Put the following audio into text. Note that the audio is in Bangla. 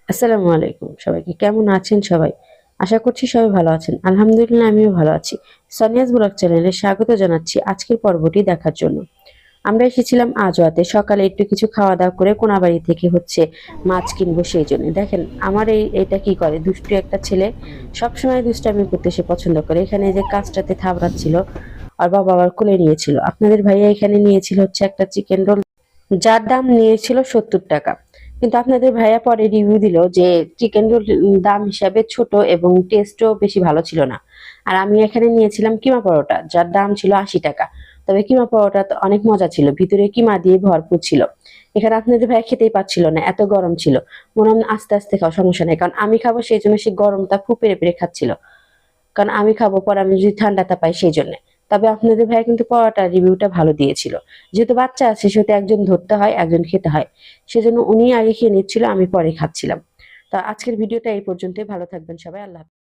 আসসালামু আলাইকুম। সবাইকে কেমন আছেন সবাই? আশা করছি সবাই ভালো আছেন। আলহামদুলিল্লাহ আমিও ভালো আছি। সোনিয়াস ব্লগ চ্যানেলে স্বাগত জানাচ্ছি আজকের পর্বটি দেখার জন্য। আমরা এসেছিলাম আজ রাতে সকালে একটু কিছু খাওয়া-দাওয়া করে কোনাবাড়ি থেকে মাছ কিনবো সেইজন্য। দেখেন আমার এটা কি করে দুষ্টু একটা ছেলে সবসময় দুষ্টামি করতে সে পছন্দ করে। এখানে এই যে কাজটাতে থাবড়াচ্ছিল আর বাবা আবার কোলে নিয়েছিল। আপনাদের ভাইয়া এখানে নিয়েছিল হচ্ছে একটা চিকেন রোল যার দাম নিয়েছিল ৭০ টাকা। কিন্তু আপনাদের ভাইয়া পরে রিভিউ দিল যে চিকেন রোল দাম হিসাবে ছোট এবং টেস্টও বেশি ভালো ছিল না। আর আমি এখানে নিয়েছিলাম কিমা পরোটা যার দাম ছিল ৮০ টাকা। তবে কিমা পরোটা তো অনেক মজা ছিল, ভিতরে কিমা দিয়ে ভরপুর ছিল। এখানে আপনাদের ভাইয়া খেতেই পাচ্ছিল না, এত গরম ছিল। মনে হয় আস্তে আস্তে খাও, সমস্যা নেই, কারণ আমি খাবো সেই জন্য সে গরমটা খুব পেরে পেরে খাচ্ছিল। কারণ আমি খাবো পরে আমি যদি ঠান্ডাটা পাই সেই জন্য। তবে আপনাদের ভাইয়া কিন্তু পরোটার রিভিউটা ভালো দিয়েছিল। যেহেতু বাচ্চা আছে সেহেতু একজন ধরতে হয় একজন খেতে হয়, সেজন্য উনি আগে খেয়ে নিচ্ছিল, আমি পরে খাচ্ছিলাম। তো আজকের ভিডিওটা এই পর্যন্তই। ভালো থাকবেন সবাই। আল্লাহ হাফেজ।